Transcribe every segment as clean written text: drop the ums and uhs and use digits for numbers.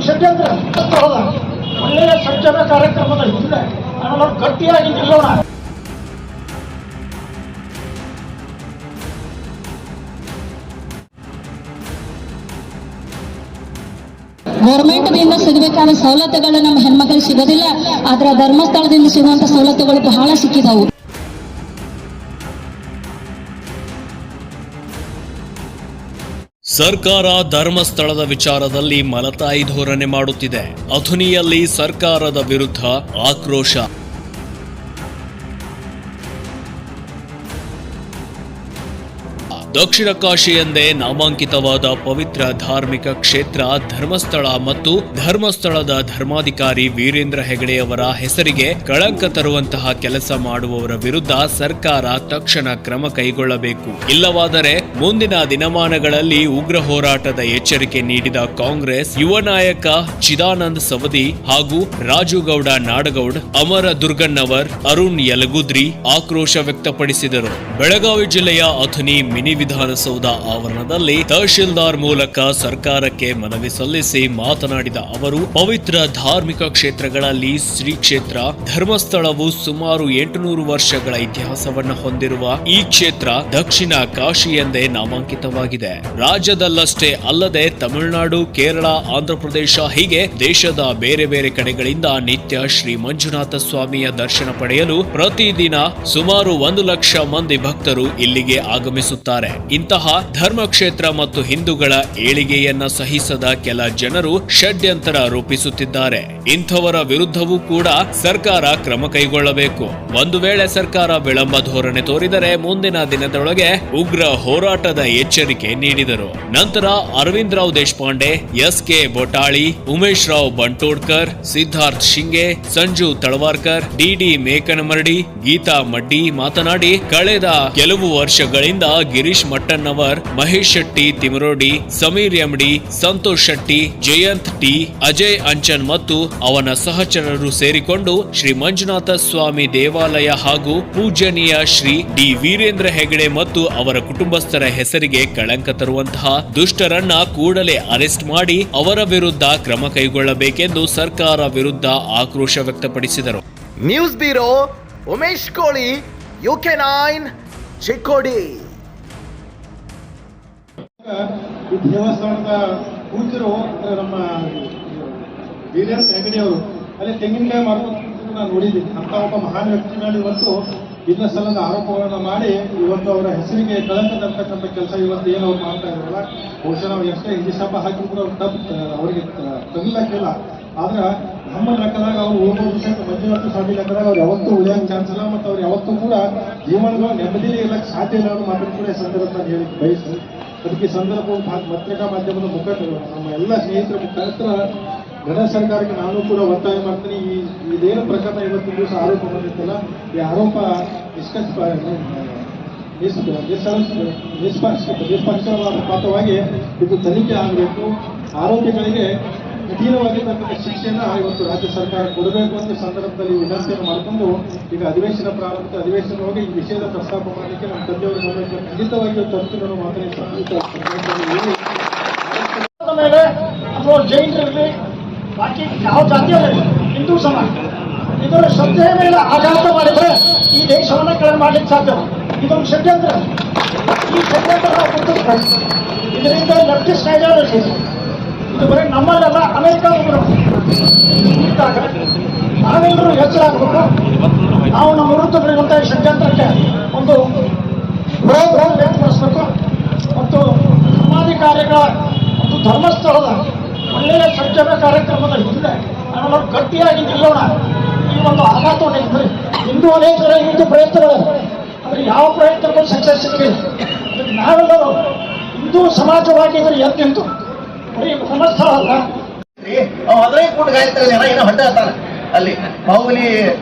ಷಡ್ಯಂತ್ರ ಒಳ್ಳೆಯ ಸಜ್ಜನ ಕಾರ್ಯಕ್ರಮದ ಹಿಂದೆ ನಾವು ಗಟ್ಟಿಯಾಗಿ ನಿಲ್ಲೋಣ. ಗೌರ್ಮೆಂಟ್ದಿಂದ ಸಿಗಬೇಕಾದ ಸವಲತ್ತುಗಳು ನಮ್ಮ ಹೆಣ್ಮಕ್ಳಿಗೆ ಸಿಗೋದಿಲ್ಲ, ಆದ್ರೆ ಧರ್ಮಸ್ಥಳದಿಂದ ಸಿಗುವಂತ ಸವಲತ್ತುಗಳು ಬಹಳ ಸಿಕ್ಕಿದವು. ಸರ್ಕಾರ ಧರ್ಮಸ್ಥಳದ ವಿಚಾರದಲ್ಲಿ ಮಲತಾಯಿ ಧೋರಣೆ ಮಾಡುತ್ತಿದೆ. ಅಥಣಿಯಲ್ಲಿ ಸರ್ಕಾರದ ವಿರುದ್ಧ ಆಕ್ರೋಶ. ದಕ್ಷಿಣ ಕಾಶಿ ಎಂದೇ ನಾಮಾಂಕಿತವಾದ ಪವಿತ್ರ ಧಾರ್ಮಿಕ ಕ್ಷೇತ್ರ ಧರ್ಮಸ್ಥಳ ಮತ್ತು ಧರ್ಮಸ್ಥಳದ ಧರ್ಮಾಧಿಕಾರಿ ವೀರೇಂದ್ರ ಹೆಗಡೆಯವರ ಹೆಸರಿಗೆ ಕಳಂಕ ತರುವಂತಹ ಕೆಲಸ ಮಾಡುವವರ ವಿರುದ್ಧ ಸರ್ಕಾರ ತಕ್ಷಣ ಕ್ರಮ ಕೈಗೊಳ್ಳಬೇಕು. ಇಲ್ಲವಾದರೆ ಮುಂದಿನ ದಿನಮಾನಗಳಲ್ಲಿ ಉಗ್ರ ಹೋರಾಟದ ಎಚ್ಚರಿಕೆ ನೀಡಿದ ಕಾಂಗ್ರೆಸ್ ಯುವ ನಾಯಕ ಚಿದಾನಂದ್ ಸವದಿ ಹಾಗೂ ರಾಜುಗೌಡ ನಾಡಗೌಡ್, ಅಮರ ದುರ್ಗಣ್ಣವರ್, ಅರುಣ್ ಯಲಗುದ್ರಿ ಆಕ್ರೋಶ ವ್ಯಕ್ತಪಡಿಸಿದರು. ಬೆಳಗಾವಿ ಜಿಲ್ಲೆಯ ಅಥಣಿ ಮಿನಿ ವಿಧಾನಸೌಧ ಆವರಣದಲ್ಲಿ ತಹಶೀಲ್ದಾರ್ ಮೂಲಕ ಸರ್ಕಾರಕ್ಕೆ ಮನವಿ ಸಲ್ಲಿಸಿ ಮಾತನಾಡಿದ ಅವರು, ಪವಿತ್ರ ಧಾರ್ಮಿಕ ಕ್ಷೇತ್ರಗಳಲ್ಲಿ ಶ್ರೀ ಕ್ಷೇತ್ರ ಧರ್ಮಸ್ಥಳವು ಸುಮಾರು 800 ವರ್ಷಗಳ ಇತಿಹಾಸವನ್ನು ಹೊಂದಿರುವ ಈ ಕ್ಷೇತ್ರ ದಕ್ಷಿಣ ಕಾಶಿ ಎಂದೇ ನಾಮಾಂಕಿತವಾಗಿದೆ. ರಾಜ್ಯದಲ್ಲಷ್ಟೇ ಅಲ್ಲದೆ ತಮಿಳುನಾಡು, ಕೇರಳ, ಆಂಧ್ರಪ್ರದೇಶ ಹೀಗೆ ದೇಶದ ಬೇರೆ ಬೇರೆ ಕಡೆಗಳಿಂದ ನಿತ್ಯ ಶ್ರೀ ಮಂಜುನಾಥ ಸ್ವಾಮಿಯ ದರ್ಶನ ಪಡೆಯಲು ಪ್ರತಿದಿನ ಸುಮಾರು 1 ಲಕ್ಷ ಮಂದಿ ಭಕ್ತರು ಇಲ್ಲಿಗೆ ಆಗಮಿಸುತ್ತಾರೆ. ಇಂತಹ ಧರ್ಮಕ್ಷೇತ್ರ ಮತ್ತು ಹಿಂದೂಗಳ ಏಳಿಗೆಯನ್ನ ಸಹಿಸದ ಕೆಲ ಜನರು ಷಡ್ಯಂತರ ರೂಪಿಸುತ್ತಿದ್ದಾರೆ. ಇಂಥವರ ವಿರುದ್ಧವೂ ಕೂಡ ಸರ್ಕಾರ ಕ್ರಮ ಕೈಗೊಳ್ಳಬೇಕು. ಒಂದು ವೇಳೆ ಸರ್ಕಾರ ವಿಳಂಬ ಧೋರಣೆ ತೋರಿದರೆ ಮುಂದಿನ ದಿನದೊಳಗೆ ಉಗ್ರ ಹೋರಾಟದ ಎಚ್ಚರಿಕೆ ನೀಡಿದರು. ನಂತರ ಅರವಿಂದ್ ರಾವ್ ದೇಶಪಾಂಡೆ, ಎಸ್.ಕೆ. ಬೊಟಾಳಿ, ಉಮೇಶ್ ರಾವ್ ಬಂಟೋಡ್ಕರ್, ಸಿದ್ಧಾರ್ಥ್ ಶಿಂಗೆ, ಸಂಜು ತಳವಾರ್ಕರ್, ಡಿ.ಡಿ. ಮೇಕನಮರಡಿ, ಗೀತಾ ಮಡ್ಡಿ ಮಾತನಾಡಿ, ಕಳೆದ ಕೆಲವು ವರ್ಷಗಳಿಂದ ಗಿರೀಶ್ ಮಟ್ಟನ್ನವರ್, ಮಹೇಶ್ ಶೆಟ್ಟಿ ತಿಮರೋಡಿ, ಸಮೀರ್ ಎಂಡಿ, ಸಂತೋಷ್ ಶೆಟ್ಟಿ, ಜಯಂತ್ ಟಿ, ಅಜಯ್ ಅಂಚನ್ ಮತ್ತು ಅವನ ಸಹಚರರು ಸೇರಿಕೊಂಡು ಶ್ರೀ ಮಂಜುನಾಥ ಸ್ವಾಮಿ ದೇವಾಲಯ ಹಾಗೂ ಪೂಜನೀಯ ಶ್ರೀ ಡಿ ವೀರೇಂದ್ರ ಹೆಗಡೆ ಮತ್ತು ಅವರ ಕುಟುಂಬಸ್ಥರ ಹೆಸರಿಗೆ ಕಳಂಕ ತರುವಂತಹ ದುಷ್ಟರನ್ನ ಕೂಡಲೇ ಅರೆಸ್ಟ್ ಮಾಡಿ ಅವರ ವಿರುದ್ಧ ಕ್ರಮ ಕೈಗೊಳ್ಳಬೇಕೆಂದು ಸರ್ಕಾರ ವಿರುದ್ಧ ಆಕ್ರೋಶ ವ್ಯಕ್ತಪಡಿಸಿದರು. ನ್ಯೂಸ್ ಬ್ಯೂರೋ, ಉಮೇಶ್ ಕೋಳಿ, UK9 ಚಿಕ್ಕೋಡಿ. ಈ ದೇವಸ್ಥಾನದ ಪೂಜ್ಯರು ನಮ್ಮ ವೀರೇಂದ್ರ ಹೆಗಡೆ ಅವರು ಅಲ್ಲಿ ತೆಂಗಿನಕಾಯಿ ಮಾಡ್ಕೊಂಡು ನಾನು ನೋಡಿದ್ದೀನಿ. ಅಂತ ಒಬ್ಬ ಮಹಾನ್ ವ್ಯಕ್ತಿ ಮೇಲೆ ಇವತ್ತು ಇಲ್ಲ ಸಲ್ಲದ ಆರೋಪಗಳನ್ನು ಮಾಡಿ ಇವತ್ತು ಅವರ ಹೆಸರಿಗೆ ಕಳಂಕ ತರ್ತಕ್ಕಂಥ ಕೆಲಸ ಇವತ್ತು ಏನು ಅವ್ರು ಮಾಡ್ತಾ ಇದ್ದಾರಲ್ಲ, ಬಹುಶಃ ನಾವು ಎಷ್ಟೇ ಹಿಂದಿ ಶಾಪ ಹಾಕಿದ್ರು ಅವ್ರು ಅವರಿಗೆ ತಗೊಳ್ಳಕ್ಕಿಲ್ಲ. ಆದ್ರೆ ನಮ್ಮ ಲೆಕ್ಕದಾಗ ಅವ್ರು ಹೋಗೋದು ಸಹಿತ ಮಂಜುನಾಥ ಸ್ವಾಮಿ ಲೆಕ್ಕದಾಗ ಅವ್ರು ಯಾವತ್ತೂ ಉಳಿಯೋಕೆ ಚಾನ್ಸ್ ಇಲ್ಲ. ಮತ್ತು ಅವ್ರು ಯಾವತ್ತೂ ಕೂಡ ಜೀವನಗಳು ನೆಮ್ಮದಿಲಿ ಇರಕ್ಕೆ ಸಾಧ್ಯ ಇಲ್ಲ ಅನ್ನೋ ಮಾತನ್ನು ಕೂಡ ಸಂದರ್ಭ ಹೇಳಿ ಬಯಸಿ, ಅದಕ್ಕೆ ಸಂದರ್ಭ ಪತ್ರಿಕಾ ಮಾಧ್ಯಮದ ಮುಖಂಡರು ನಮ್ಮ ಎಲ್ಲ ಸ್ನೇಹಿತರ ಮುಖಾಂತರ ಗಣ ಸರ್ಕಾರಕ್ಕೆ ನಾನು ಕೂಡ ಒತ್ತಾಯ ಮಾಡ್ತೀನಿ. ಇದೇನು ಪ್ರಕರಣ ಇವತ್ತಿನ ದಿವಸ ಆರೋಪ ಬಂದಿತ್ತಲ್ಲ, ಈ ಆರೋಪ ನಿಷ್ಪಕ್ಷಪಾತವಾಗಿ ಇದು ತನಿಖೆ ಆಗಬೇಕು. ಆರೋಪಿಗಳಿಗೆ ಕಠಿಣವಾಗಿರ್ತಕ್ಕಂಥ ಶಿಕ್ಷೆಯನ್ನ ಇವತ್ತು ರಾಜ್ಯ ಸರ್ಕಾರ ಕೊಡಬೇಕು ಅಂತ ಸಂದರ್ಭದಲ್ಲಿ ವಿನಂತಿಯನ್ನು ಮಾಡಿಕೊಂಡು ಈಗ ಅಧಿವೇಶನ ಪ್ರಾರಂಭ ಅಧಿವೇಶನವಾಗಿ ಈ ವಿಷಯದ ಪ್ರಸ್ತಾಪ ಮಾಡಲಿಕ್ಕೆ ನಮ್ಮ ತಂದೆಯವರು ಖಂಡಿತವಾಗಿ ತರುತ್ತಿರೋ ಮೇಲೆ ಅಥವಾ ಜೈನರಲ್ಲಿ ಬಾಕಿ ಯಾವ ಜಾತಿಯಲ್ಲಿ ಹಿಂದೂ ಸಮಾಜ ಇದರ ಶ್ರದ್ಧೆಯ ಮೇಲೆ ಆಘಾತ ಮಾಡಿದರೆ ಈ ದೇಶವನ್ನು ಕೆಳಗೆ ಮಾಡಲಿಕ್ಕೆ ಸಾಧ್ಯ. ಇದೊಂದು ಷಡ್ಯಂತ್ರ. ಈ ಷಡ್ಯಂತ್ರ ನಾವು ಗುರುತಿಸಬೇಕು. ಇದರಿಂದ ಲೆಫ್ಟಿಸ್ಟ್ ಐಡಿಯಾಲಜಿ ಇದು ಬರೀ ನಮ್ಮಲ್ಲೆಲ್ಲ ಅನೇಕ ಒಬ್ಬರು ಇದ್ದಾಗ ನಾವೆಲ್ಲರೂ ಎಚ್ಚರಾಗಬೇಕು. ನಾವು ನಮ್ಮ ವಿರುದ್ಧ ಬರುವಂತಹ ಷಡ್ಯಂತ್ರಕ್ಕೆ ಒಂದು ವಿರೋಧ ವ್ಯಕ್ತಪಡಿಸಬೇಕು ಮತ್ತು ಸಮಾಧಿಕಾರಿಗಳ ಮತ್ತು ಧರ್ಮಸ್ಥಳದ ಒಳ್ಳೆಯ ಸಜ್ಜನ ಕಾರ್ಯಕ್ರಮದ ಹಿಂದೆ ನಾವು ಗಟ್ಟಿಯಾಗಿ ನಿಲ್ಲೋಣ. ಈ ಒಂದು ಆಘಾತವನ್ನು ಹಿಂದೂ ಅನೇಕರ ಹಿಂದೂ ಪ್ರಯತ್ನಗಳು ಆದರೆ ಯಾವ ಪ್ರಯತ್ನಕ್ಕೂ ಸಕ್ಸಸ್ ಸಿಗಲಿಲ್ಲ. ಅದಕ್ಕೆ ನಾವೆಲ್ಲರೂ ಹಿಂದೂ ಸಮಾಜವಾಗಿ ಇದ್ರೆ ಎದ್ದು ನಿಂತು ಧರ್ಮಸ್ಥಳ ಅಲ್ಲ ಅದೇ ಕೂಡ ಗಾಯತ್ರಿ ಏನೋ ಹೊಟ್ಟೆ ಹೇಳ್ತಾನೆ ಅಲ್ಲಿ ಬಾಹುಬಲಿ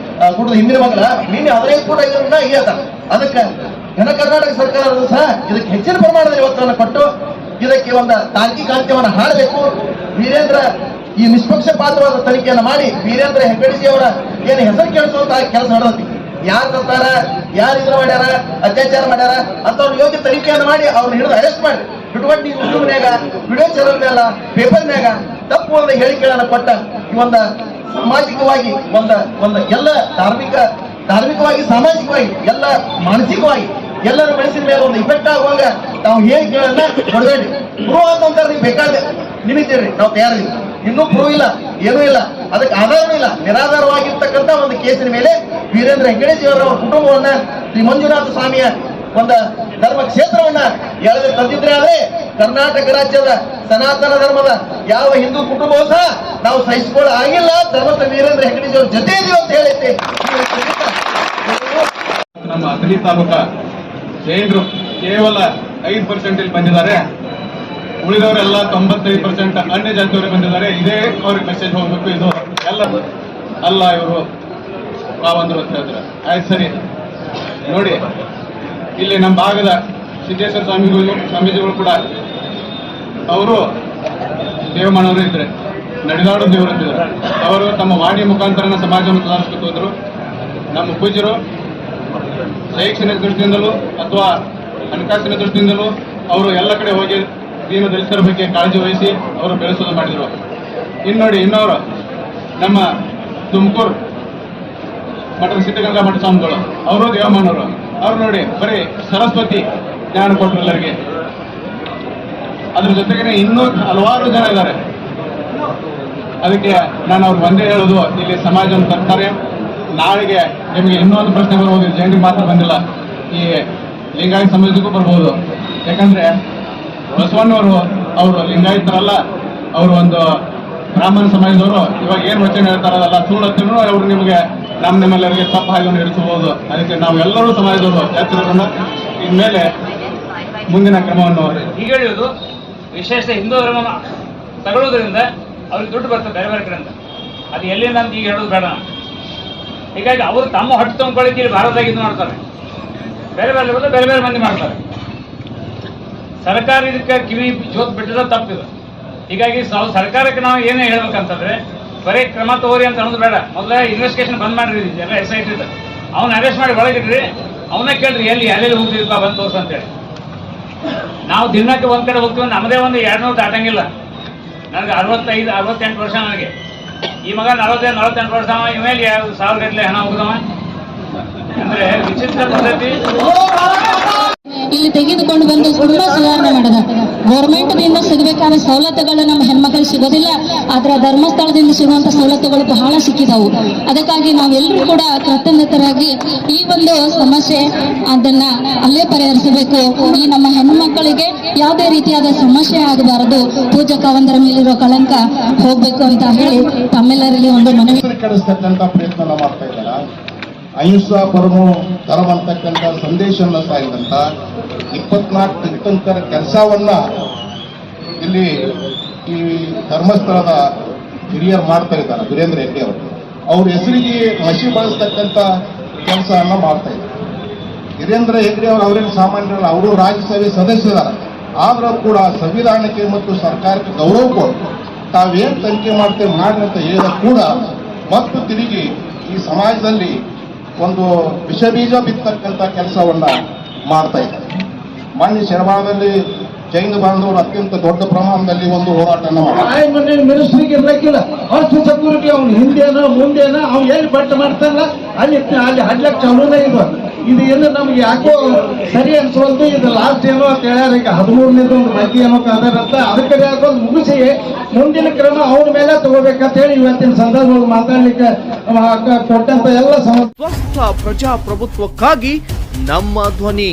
ಕೂಡದ ಹಿಂದಿನ ಮಗಳ ನಿನ್ನೆ ಅದೇ ಕೂಡ ಈ ಹೇಳ್ತಾನೆ. ಅದಕ್ಕೆ ಘನ ಕರ್ನಾಟಕ ಸರ್ಕಾರವು ಸಹ ಇದಕ್ಕೆ ಹೆಚ್ಚಿನ ಪ್ರಮಾಣದಲ್ಲಿ ಒತ್ತನ್ನು ಕೊಟ್ಟು ಇದಕ್ಕೆ ಒಂದು ತಾಂತ್ರಿಕ ಅಂತ್ಯವನ್ನು ಹಾಡಬೇಕು. ವೀರೇಂದ್ರ ಈ ನಿಷ್ಪಕ್ಷಪಾತವಾದ ತನಿಖೆಯನ್ನು ಮಾಡಿ ವೀರೇಂದ್ರ ಹೆಗ್ಗಡಿಜಿ ಅವರ ಏನು ಹೆಸರು ಕೇಳಿಸುವಂತಹ ಕೆಲಸ ನಡೆದತಿ. ಯಾರು ತರ್ತಾರ, ಯಾರು ಇದ್ರ ಮಾಡ್ಯಾರ, ಅತ್ಯಾಚಾರ ಮಾಡ್ಯಾರ ಅಂತ ಅವ್ರ ಯೋಗ್ಯ ತನಿಖೆಯನ್ನು ಮಾಡಿ ಅವ್ರನ್ನ ಹಿಡಿದು ಅರೆಸ್ಟ್ ಮಾಡಿ ಬಿಟ್ಕೊಂಡು ನೀವು ಯೂಟ್ಯೂಬ್ನ್ಯಾಗ ವಿಡಿಯೋ ಚಾನಲ್ ಮ್ಯಾಲ ಪೇಪರ್ನ್ಯಾಗ ತಪ್ಪು ಒಂದು ಹೇಳಿಕೆಗಳನ್ನ ಕೊಟ್ಟ ಈ ಒಂದು ಸಾಮಾಜಿಕವಾಗಿ ಒಂದು ಎಲ್ಲ ಧಾರ್ಮಿಕವಾಗಿ ಸಾಮಾಜಿಕವಾಗಿ ಎಲ್ಲ ಮಾನಸಿಕವಾಗಿ ಎಲ್ಲರ ಮನಸ್ಸಿನ ಮೇಲೆ ಒಂದು ಇಫೆಕ್ಟ್ ಆಗುವಾಗ ನಾವು ಹೇಳಿಕೆಗಳನ್ನ ಕೊಡಬೇಡಿ. ಪ್ರೂವ್ ಅಂತ ನೀವು ಬೇಕಾದ್ರೆ ನಿಮಿತ್ತೀರಿ, ನಾವು ತಯಾರಿದ್ದೀವಿ. ಇನ್ನೂ ಪ್ರೂವ್ ಇಲ್ಲ, ಏನೂ ಇಲ್ಲ, ಅದಕ್ಕೆ ಆಧಾರವೂ ಇಲ್ಲ. ನಿರಾಧಾರವಾಗಿರ್ತಕ್ಕಂಥ ಒಂದು ಕೇಸಿನ ಮೇಲೆ ವೀರೇಂದ್ರ ಹೆಗ್ಗಡೆಜಿಯವರ ಕುಟುಂಬವನ್ನ ಶ್ರೀ ಮಂಜುನಾಥ ಸ್ವಾಮಿಯ ಒಂದು ಧರ್ಮ ಕ್ಷೇತ್ರವನ್ನ ಎಳೆದು ತಂದಿದ್ರೆ ಆದ್ರೆ ಕರ್ನಾಟಕ ರಾಜ್ಯದ ಸನಾತನ ಧರ್ಮದ ಯಾವ ಹಿಂದೂ ಕುಟುಂಬವೂ ಸಹ ನಾವು ಸಹಿಸಿಕೊಳ್ಳ ಆಗಿಲ್ಲ. ಧರ್ಮದ ವೀರೇಂದ್ರ ಹೆಗ್ಗಡೆಜಿಯವ್ರ ಜೊತೆ ಇದೀವಿ ಅಂತ ಹೇಳೈತೆ. ನಮ್ಮ ಅಥಣಿ ತಾಲೂಕಾ ಜೈನರು ಕೇವಲ 5% ಇಲ್ಲಿ ಬಂದಿದ್ದಾರೆ. ಉಳಿದವರೆಲ್ಲ 95% ಅನ್ಯ ಜಾತಿಯವರು ಬಂದಿದ್ದಾರೆ. ಇದೇ ಅವ್ರಿಗೆ ಮೆಸೇಜ್ ಹೋಗ್ಬೇಕು. ಇದು ಎಲ್ಲ ಅಲ್ಲ, ಇವರು ಪಾವಂದರು ಅಂತ ಹೇಳಿದ್ರೆ ಆಯ್ತು ಸರಿ. ನೋಡಿ, ಇಲ್ಲಿ ನಮ್ಮ ಭಾಗದ ಸಿದ್ದೇಶ್ವರ ಸ್ವಾಮೀಜಿಗಳು ಕೂಡ ಅವರು ದೇವಮಾನವರು ಇದ್ರೆ, ನಡೆದಾಡೋ ದೇವರು ಅಂತಿದ್ದಾರೆ. ಅವರು ತಮ್ಮ ವಾಣಿ ಮುಖಾಂತರನ ಸಮಾಜವನ್ನು ಸುಧಾರಿಸ್ಬೇಕು ಹೋದ್ರು. ನಮ್ಮ ಪೂಜ್ಯರು ಶೈಕ್ಷಣಿಕ ದೃಷ್ಟಿಯಿಂದಲೂ ಅಥವಾ ಹಣಕಾಸಿನ ದೃಷ್ಟಿಯಿಂದಲೂ ಅವರು ಎಲ್ಲ ಕಡೆ ಹೋಗಿ ದೀನ ದಲಿತರ ಬಗ್ಗೆ ಕಾಳಜಿ ವಹಿಸಿ ಅವರು ಬೆಳೆಸೋದು ಮಾಡಿದರು. ಇನ್ನು ನೋಡಿ, ಇನ್ನವರು ನಮ್ಮ ತುಮಕೂರು ಮಠದ ಸಿದ್ಧಗಂಗಾ ಮಠ ಸ್ವಾಮಿಗಳು, ಅವರು ದೇವಮಾನವರು. ಅವ್ರು ನೋಡಿ ಬರೀ ಸರಸ್ವತಿ ಜ್ಞಾನ ಕೊಟ್ಟರು ಎಲ್ಲರಿಗೆ. ಅದ್ರ ಜೊತೆಗೆ ಇನ್ನೂ ಹಲವಾರು ಜನ ಇದ್ದಾರೆ. ಅದಕ್ಕೆ ನಾನು ಅವ್ರಿಗೆ ಒಂದೇ ಹೇಳೋದು, ಇಲ್ಲಿ ಸಮಾಜವನ್ನು ತರ್ತಾರೆ. ನಾಳೆಗೆ ನಿಮಗೆ ಇನ್ನೊಂದು ಪ್ರಶ್ನೆ ಬರ್ಬೋದು, ಜೈನಿಗೆ ಮಾತ್ರ ಬಂದಿಲ್ಲ, ಈ ಲಿಂಗಾಯತ ಸಮಾಜಕ್ಕೂ ಬರ್ಬೋದು. ಯಾಕಂದ್ರೆ ಬಸವಣ್ಣವರು ಅವರು ಲಿಂಗಾಯತರಲ್ಲ, ಅವರು ಒಂದು ಬ್ರಾಹ್ಮಣ ಸಮಾಜದವರು. ಇವಾಗ ಏನು ವಚನ ಹೇಳ್ತಾರಲ್ಲ ಸುಳ್ಳತ್ತೂ ಅವರು ನಿಮಗೆ ನಿಮ್ಮೆಲ್ಲರಿಗೆ ತಪ್ಪ ಹಾಗೆ ಇರಿಸಬಹುದು. ಅದಕ್ಕೆ ನಾವೆಲ್ಲರೂ ಸಮಾಜದವರು ಎಚ್ಚರಗೊಂಡು ಇನ್ಮೇಲೆ ಮುಂದಿನ ಕ್ರಮವನ್ನು ಈಗ ಹೇಳುವುದು ವಿಶೇಷ ಹಿಂದೂ ಧರ್ಮ ತಗೊಳ್ಳೋದ್ರಿಂದ ಅವ್ರಿಗೆ ದುಡ್ಡು ಬರ್ತದೆ ಬೇರೆ ಬೇರೆ ಕಡೆಯಿಂದ. ಅದು ಎಲ್ಲಿಂದ ಅಂತ ಈಗ ಹೇಳೋದು ಬೇಡ. ಹೀಗಾಗಿ ಅವರು ತಮ್ಮ ಹೊಟ್ಟೆ ತುಂಬಿಕೊಳ್ಳಿಕ್ಕೆ ಇಲ್ಲಿ ಭಾರತದಾಗ ಇದು ಮಾಡ್ತಾರೆ. ಬೇರೆ ಬೇರೆ ಬೇರೆ ಬೇರೆ ಮಂದಿ ಮಾಡ್ತಾರೆ. ಸರ್ಕಾರ ಇದಕ್ಕೆ ಕಿವಿ ಜೋತ್ ಬಿಟ್ಟಿದ್ರೆ ತಪ್ಪಿದೆ. ಹೀಗಾಗಿ ಸರ್ಕಾರಕ್ಕೆ ನಾವು ಏನೇ ಹೇಳ್ಬೇಕಂತಂದ್ರೆ ಬರೀ ಕ್ರಮ ತಗೋರಿ ಅಂತ ಅನ್ನೋದು ಬೇಡ. ಮೊದಲೇ ಇನ್ವೆಸ್ಟಿಗೇಷನ್ ಬಂದ್ ಮಾಡಿರಿ, ಎಲ್ಲ SIT ಇದೆ, ಅವ್ನ ಅರೆಸ್ಟ್ ಮಾಡಿ ಒಳಗಿಡ್ರಿ, ಅವನೇ ಕೇಳ್ರಿ ಎಲ್ಲೆಲ್ಲಿ ಹೋಗ್ತಿದ್ಪ ಬಂದು ತೋರ್ಸ ಅಂತೇಳಿ. ನಾವು ದಿನಕ್ಕೆ ಒಂದ್ ಕಡೆ ಹೋಗ್ತೀವಿ, ನಮ್ಮದೇ ಒಂದು 200 ದಾಟಂಗಿಲ್ಲ. ನನಗೆ 65-68 ವರ್ಷ. ನನಗೆ ಈ ಮಗ 47-48 ವರ್ಷ. ಇಮೇಲೆ 1000 ಗಟ್ಟಲೆ ಹಣ ಹೋಗ್ದವ ಅಂದ್ರೆ ವಿಚಿತ್ರ ಪದ್ಧತಿ. ಇಲ್ಲಿ ತೆಗೆದುಕೊಂಡು ಬಂದು ತುಂಬಾ ಸುಧಾರಣೆ ಮಾಡಿದ. ಗೌರ್ಮೆಂಟ್ದಿಂದ ಸಿಗಬೇಕಾದ ಸವಲತ್ತುಗಳು ನಮ್ಮ ಹೆಣ್ಮಕ್ಳಿಗೆ ಸಿಗೋದಿಲ್ಲ, ಆದ್ರೆ ಧರ್ಮಸ್ಥಳದಿಂದ ಸಿಗುವಂತ ಸವಲತ್ತುಗಳು ಬಹಳ ಸಿಕ್ಕಿದವು. ಅದಕ್ಕಾಗಿ ನಾವೆಲ್ಲರೂ ಕೂಡ ಕೃತಜ್ಞತರಾಗಿ ಈ ಒಂದು ಸಮಸ್ಯೆ ಅದನ್ನ ಅಲ್ಲೇ ಪರಿಹರಿಸಬೇಕು. ಈ ನಮ್ಮ ಹೆಣ್ಮಕ್ಕಳಿಗೆ ಯಾವುದೇ ರೀತಿಯಾದ ಸಮಸ್ಯೆ ಆಗಬಾರದು, ಪೂಜಕ ಮೇಲಿರೋ ಕಳಂಕ ಹೋಗ್ಬೇಕು ಅಂತ ಹೇಳಿ ತಮ್ಮೆಲ್ಲರಲ್ಲಿ ಒಂದು ಮನವಿ. ಕೆಡಿಸ್ತಕ್ಕಂಥ ಪ್ರಯತ್ನ ಮಾಡ್ತಾ ಇದ್ದಾರ. ಅಹಿಂಸಾ ಪರಮೋ ಧರ್ಮ ಅಂತಕ್ಕಂಥ ಸಂದೇಶವನ್ನು ಸಾರಿದಂತ 24 ತೀರ್ಥಂಕರ ಕೆಲಸವನ್ನ ಇಲ್ಲಿ ಈ ಧರ್ಮಸ್ಥಳದ ಹಿರಿಯರು ಮಾಡ್ತಾ ಇದ್ದಾರೆ. ವೀರೇಂದ್ರ ಹೆಗ್ಗಡೆ ಅವರು ಅವ್ರ ಹೆಸರಿಗೆ ಮಸಿ ಬಳಸ್ತಕ್ಕಂಥ ಕೆಲಸವನ್ನ ಮಾಡ್ತಾ ಇದ್ದಾರೆ. ವೀರೇಂದ್ರ ಹೆಗ್ಗಡೆ ಅವರು ಅವರೇನು ಸಾಮಾನ್ಯರಲ್ಲ, ಅವರು ರಾಜ್ಯಸಭೆ ಸದಸ್ಯರಾದ. ಆದರೂ ಕೂಡ ಸಂವಿಧಾನಕ್ಕೆ ಮತ್ತು ಸರ್ಕಾರಕ್ಕೆ ಗೌರವ ಕೊಟ್ಟು ತಾವೇನು ತನಿಖೆ ಮಾಡ್ತೇವೆ ಮಾಡ್ರಿ ಅಂತ ಹೇಳಿದ ಕೂಡ ಮತ್ತು ತಿರುಗಿ ಈ ಸಮಾಜದಲ್ಲಿ ಒಂದು ವಿಷಬೀಜ ಬಿತ್ತಕ್ಕಂಥ ಕೆಲಸವನ್ನ ಮಾಡ್ತಾ ಇದ್ದಾರೆ. ಮಾನ್ಯ ಶನಿವಾರದಲ್ಲಿ ಜೈನ ಬಾಂಧವರು ಅತ್ಯಂತ ದೊಡ್ಡ ಪ್ರಮಾಣದಲ್ಲಿ ಒಂದು ಹೋರಾಟನ ಮಾಡಿದ್ದಾರೆ. ಮಿನಿಸ್ಟ್ರಿಗೆ ಇರ್ಲಿಕ್ಕಿಲ್ಲ, ಅಷ್ಟು ಸೆಕ್ಯೂರಿಟಿ ಅವ್ನು ಹಿಂದೇನೋ ಮುಂದೇನೋ ಅವ್ನು ಎಲ್ಲಿ ಬಟ್ ಮಾಡ್ತಾರಲ್ಲ ಅಲ್ಲಿ ಹಡ್ಲಕ್ಕೆ ಚಾಲೂನೇ ಇಲ್ವ. ಇದು ಏನು ನಮ್ಗೆ ಯಾಕೋ ಸರಿ ಅನ್ಸೋಲ್ದು. ಇದು ಲಾಸ್ಟ್ ಏನೋ ಅಂತ ಹೇಳ್ಯಾರ. ಈಗ 13ನೇದು ಒಂದು ಮಧ್ಯೆ ಏನೋ ಅದರಂತ ಅದಕ್ಕೆ ಯಾಕೊಂದು ಮುಗಿಸಿ ಮುಂದಿನ ಕ್ರಮ ಅವ್ರ ಮೇಲೆ ತಗೋಬೇಕಂತ ಹೇಳಿ ಇವತ್ತಿನ ಸಂದರ್ಭದಲ್ಲಿ ಮಾತಾಡ್ಲಿಕ್ಕೆ ಕೊಟ್ಟಂತ ಎಲ್ಲ ಸ್ವಸ್ಥ ಪ್ರಜಾಪ್ರಭುತ್ವಕ್ಕಾಗಿ ನಮ್ಮ ಧ್ವನಿ.